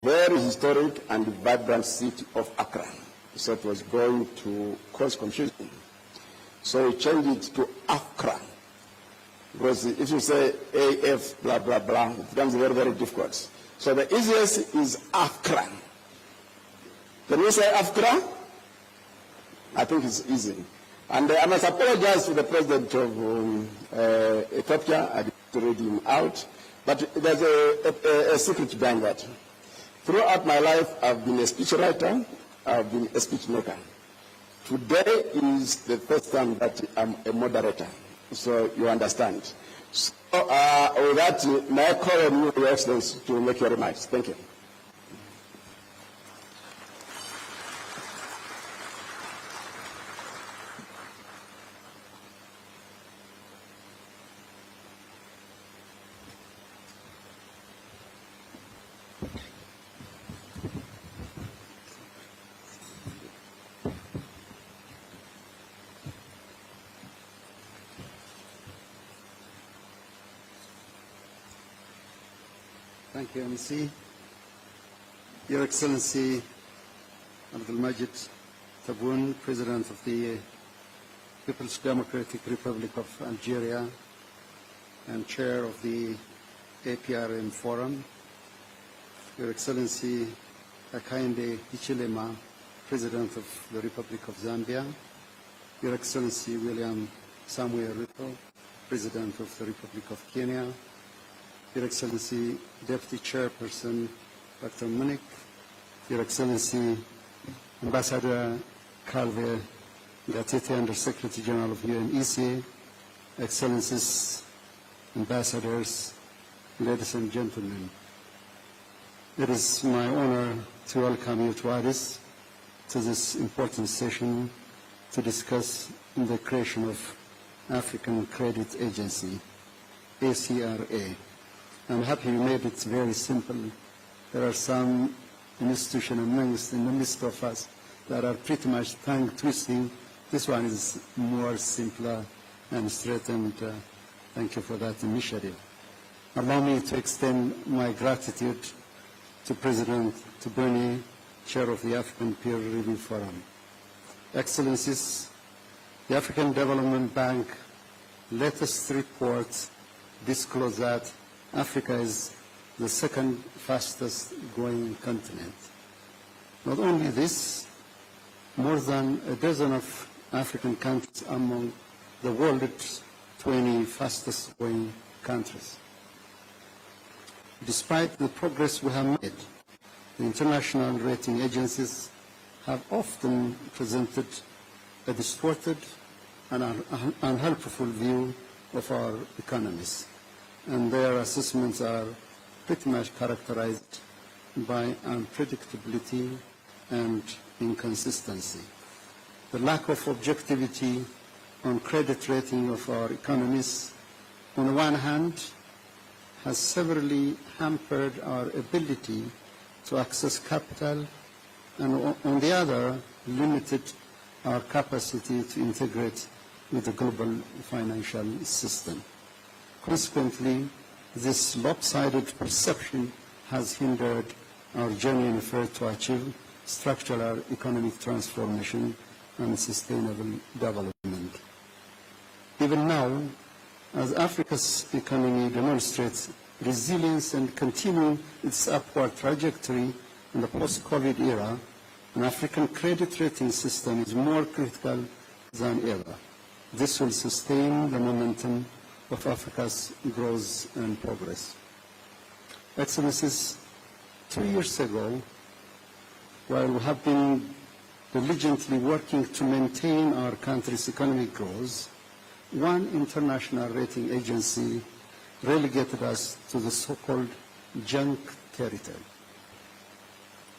very historic and vibrant city of Accra. So it was going to cause confusion. So we changed it to Accra. Because if you say AF, blah, blah, blah, it becomes very, very difficult. So the easiest is Accra. Can you say Accra? I think it's easy. And I must apologize to the president of Ethiopia. I didn't read him out. But there's a secret behind that. Throughout my life, I've been a speechwriter. I've been a speech maker. Today is the first time that I'm a moderator. So you understand. So with that, may I call on you, Your Excellency, to make your remarks. Thank you. Thank you, MC. Your Excellency, Abdul Majid Tabun, President of the People's Democratic Republic of Algeria and Chair of the APRM Forum, Your Excellency Hakainde Hichilema, President of the Republic of Zambia, Your Excellency William Samuel Ruto, President of the Republic of Kenya, Your Excellency Deputy Chairperson Dr. Munich, Your Excellency Ambassador Calve Gatete, Under Secretary General of UNEC, Excellencies, Ambassadors, ladies and gentlemen. It is my honor to welcome you to Addis, to this important session to discuss the creation of African Credit Agency, ACRA. I'm happy you made it very simple. There are some institutions in the midst of us that are pretty much tongue-twisting. This one is more simpler and straight, and thank you for that initiative. Allow me to extend my gratitude to President Tubuni, Chair of the African Peer Review Forum. Excellencies, the African Development Bank latest report disclosed that Africa is the second fastest growing continent. Not only this, more than a dozen of African countries among the world's 20 fastest growing countries. Despite the progress we have made, the international rating agencies have often presented a distorted and unhelpful view of our economies, and their assessments are pretty much characterized by unpredictability and inconsistency. The lack of objectivity on credit rating of our economies, on the one hand, has severely hampered our ability to access capital, and on the other, limited our capacity to integrate with the global financial system. Consequently, this lopsided perception has hindered our genuine effort to achieve structural economic transformation and sustainable development. Even now, as Africa's economy demonstrates resilience and continuing its upward trajectory in the post-COVID era, an African credit rating system is more critical than ever. This will sustain the momentum of Africa's growth and progress. Excellencies, 2 years ago, while we have been diligently working to maintain our country's economic growth, one international rating agency relegated us to the so-called junk territory.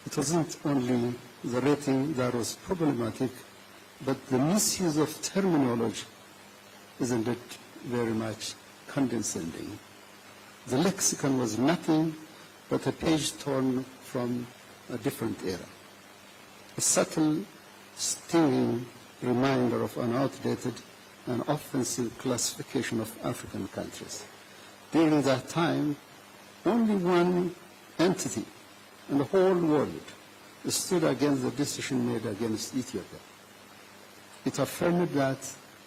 It wasn't only the rating that was problematic, but the misuse of terminology, isn't it very much condescending? The lexicon was nothing but a page torn from a different era. A subtle, stinging reminder of an outdated and offensive classification of African countries. During that time, only one entity and the whole world stood against the decision made against Ethiopia. It affirmed that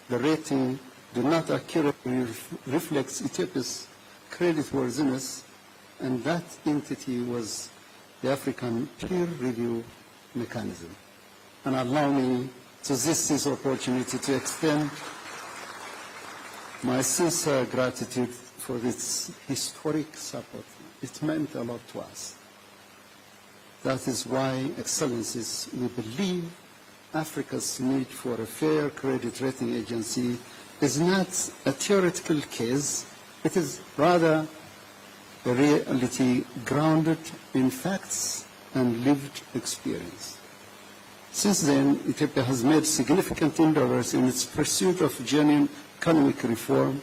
the rating did not accurately reflect Ethiopia's creditworthiness, and that entity was the African peer review mechanism. And allow me to seize this opportunity to extend my sincere gratitude for this historic support. It meant a lot to us. That is why, Excellencies, we believe Africa's need for a fair credit rating agency is not a theoretical case. It is rather a reality grounded in facts and lived experience. Since then, Ethiopia has made significant endeavors in its pursuit of genuine economic reform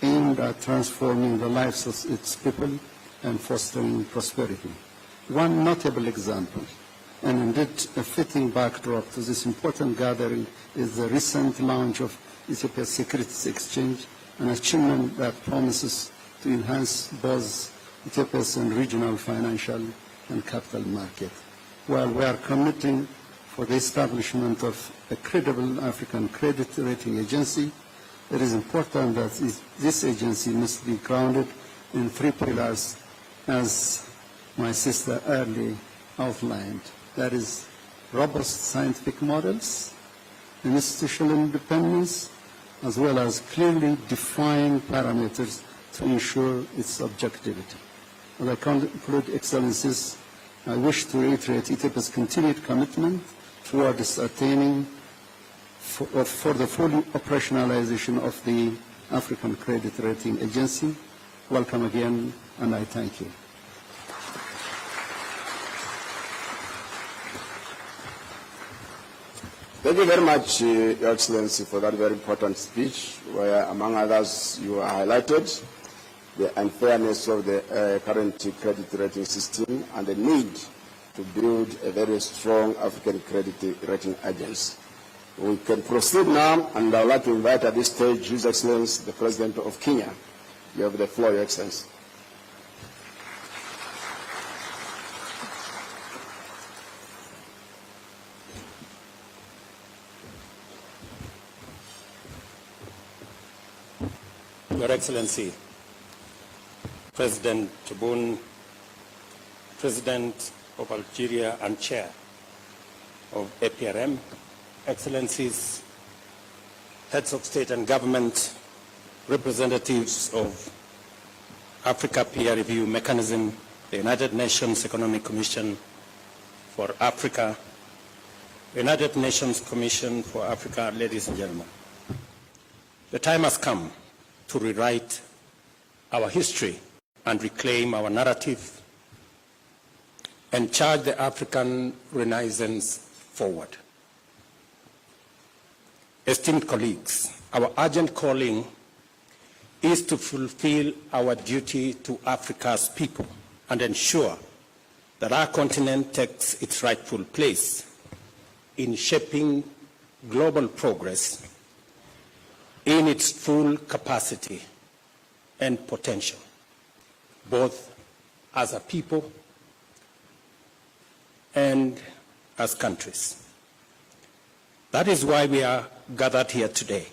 aimed at transforming the lives of its people and fostering prosperity. One notable example, and indeed a fitting backdrop to this important gathering, is the recent launch of Ethiopia's Securities Exchange, an achievement that promises to enhance both Ethiopia's and regional financial and capital market. While we are committing for the establishment of a credible African credit rating agency, it is important that this agency must be grounded in three pillars, as my sister earlier outlined. That is, robust scientific models, institutional independence, as well as clearly defined parameters to ensure its objectivity. As I conclude, Excellencies, I wish to reiterate Ethiopia's continued commitment towards attaining for the full operationalization of the African Credit Rating Agency. Welcome again, and I thank you. Thank you very much, Your Excellency, for that very important speech, where, among others, you highlighted the unfairness of the current credit rating system and the need to build a very strong African credit rating agency. We can proceed now, and I would like to invite at this stage His Excellency, the President of Kenya. You have the floor, Your Excellency. Your Excellency, President Tebboune, President of Algeria and Chair of APRM, Excellencies, Heads of State and Government, representatives of Africa Peer Review Mechanism, the United Nations Economic Commission for Africa, the United Nations Commission for Africa, ladies and gentlemen. The time has come to rewrite our history and reclaim our narrative and charge the African Renaissance forward. Esteemed colleagues, our urgent calling is to fulfill our duty to Africa's people and ensure that our continent takes its rightful place in shaping global progress in its full capacity and potential, both as a people and as countries. That is why we are gathered here today.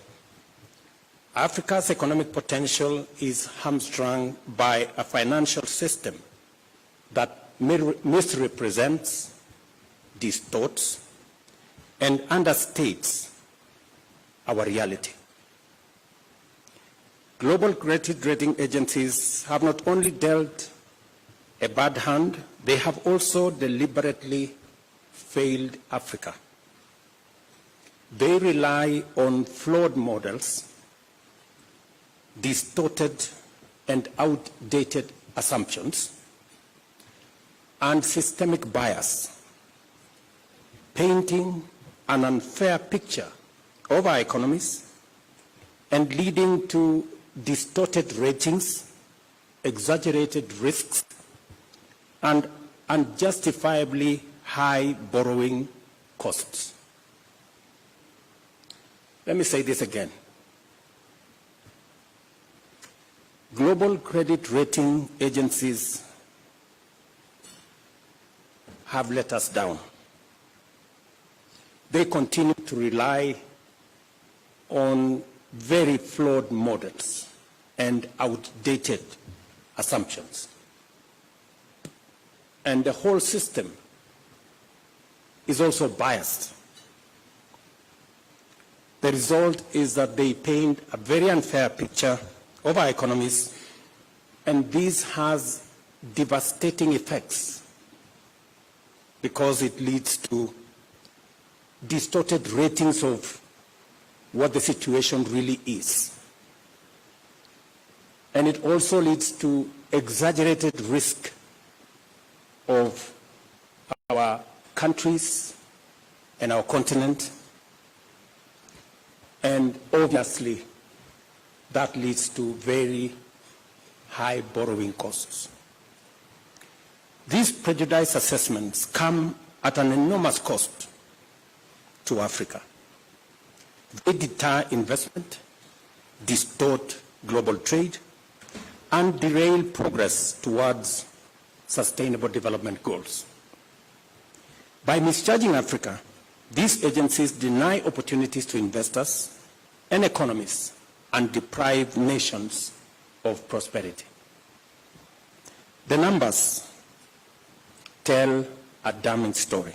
Africa's economic potential is hamstrung by a financial system that misrepresents, distorts, and understates our reality. Global credit rating agencies have not only dealt a bad hand, they have also deliberately failed Africa. They rely on flawed models, distorted and outdated assumptions, and systemic bias, painting an unfair picture of our economies and leading to distorted ratings, exaggerated risks, and unjustifiably high borrowing costs. Let me say this again. Global credit rating agencies have let us down. They continue to rely on very flawed models and outdated assumptions. And the whole system is also biased. The result is that they paint a very unfair picture of our economies, and this has devastating effects because it leads to distorted ratings of what the situation really is. And it also leads to exaggerated risk of our countries and our continent. And obviously, that leads to very high borrowing costs. These prejudice assessments come at an enormous cost to Africa. They deter investment, distort global trade, and derail progress towards sustainable development goals. By misjudging Africa, these agencies deny opportunities to investors and economies and deprive nations of prosperity. The numbers tell a damning story.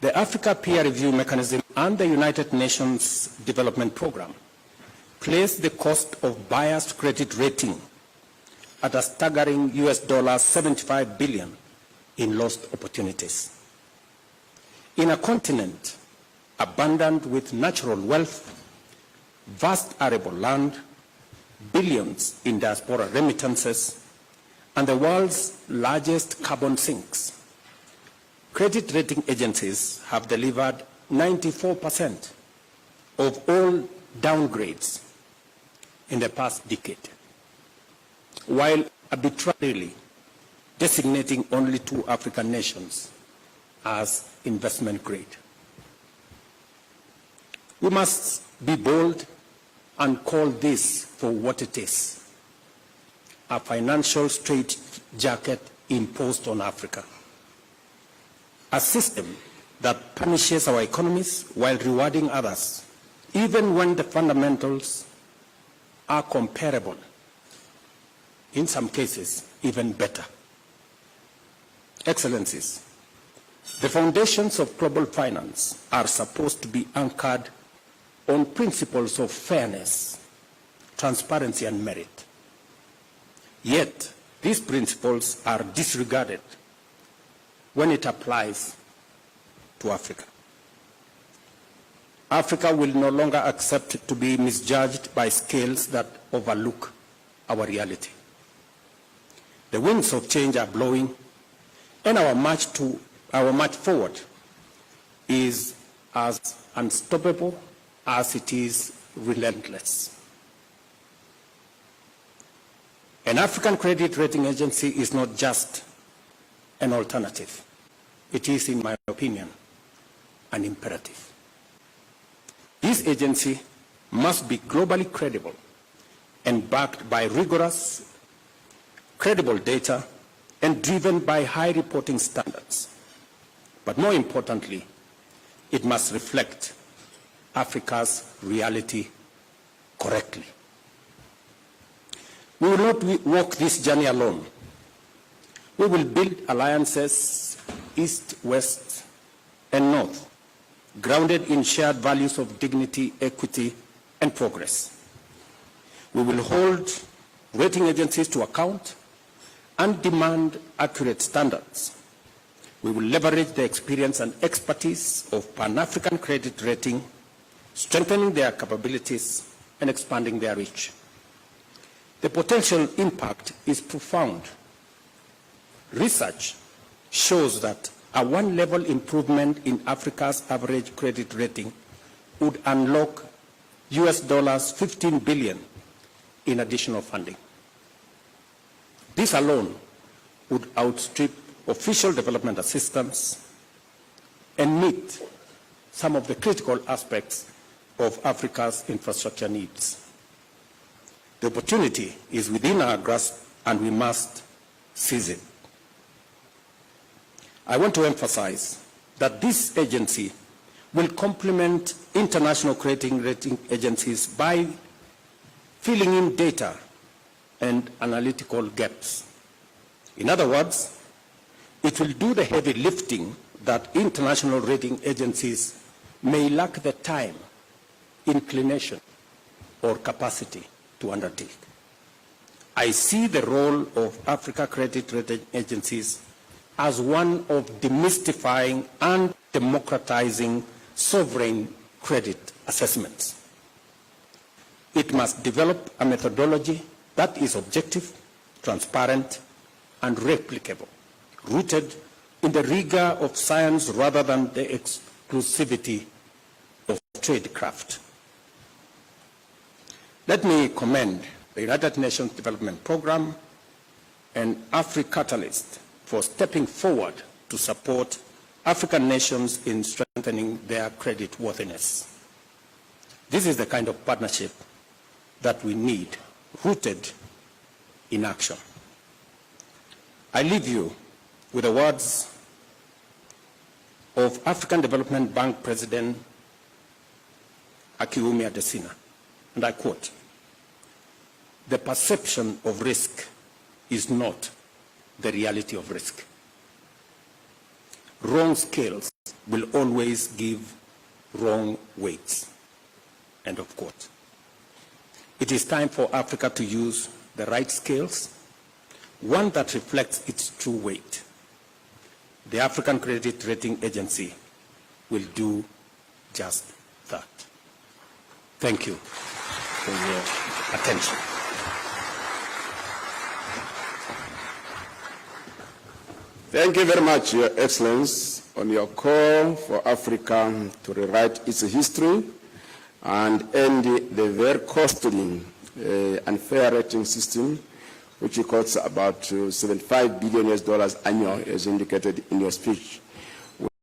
The Africa Peer Review Mechanism and the United Nations Development Programme place the cost of biased credit rating at a staggering $75 billion in lost opportunities. In a continent abundant with natural wealth, vast arable land, billions in diaspora remittances, and the world's largest carbon sinks, credit rating agencies have delivered 94% of all downgrades in the past decade, while arbitrarily designating only 2 African nations as investment grade. We must be bold and call this for what it is: a financial straitjacket imposed on Africa. A system that punishes our economies while rewarding others, even when the fundamentals are comparable, in some cases even better. Excellencies, the foundations of global finance are supposed to be anchored on principles of fairness, transparency, and merit. Yet, these principles are disregarded when it applies to Africa. Africa will no longer accept to be misjudged by scales that overlook our reality. The winds of change are blowing, and our march forward is as unstoppable as it is relentless. An African credit rating agency is not just an alternative. It is, in my opinion, an imperative. This agency must be globally credible and backed by rigorous, credible data and driven by high reporting standards. But more importantly, it must reflect Africa's reality correctly. We will not walk this journey alone. We will build alliances east, west, and north, grounded in shared values of dignity, equity, and progress. We will hold rating agencies to account and demand accurate standards. We will leverage the experience and expertise of Pan-African credit rating, strengthening their capabilities and expanding their reach. The potential impact is profound. Research shows that a one-level improvement in Africa's average credit rating would unlock $15 billion in additional funding. This alone would outstrip official development assistance and meet some of the critical aspects of Africa's infrastructure needs. The opportunity is within our grasp, and we must seize it. I want to emphasize that this agency will complement international credit rating agencies by filling in data and analytical gaps. In other words, it will do the heavy lifting that international rating agencies may lack the time, inclination, or capacity to undertake. I see the role of Africa credit rating agencies as one of demystifying and democratizing sovereign credit assessments. It must develop a methodology that is objective, transparent, and replicable, rooted in the rigor of science rather than the exclusivity of tradecraft. Let me commend the United Nations Development Programme and AfriCatalyst for stepping forward to support African nations in strengthening their creditworthiness. This is the kind of partnership that we need, rooted in action. I leave you with the words of African Development Bank President Akiwumi Adesina, and I quote, "The perception of risk is not the reality of risk. Wrong scales will always give wrong weights." End of quote. It is time for Africa to use the right scales, one that reflects its true weight. The African Credit Rating Agency will do just that. Thank you for your attention. Thank you very much, Your Excellency, on your call for Africa to rewrite its history and end the very costly unfair rating system, which costs about $75 billion annually, as indicated in your speech.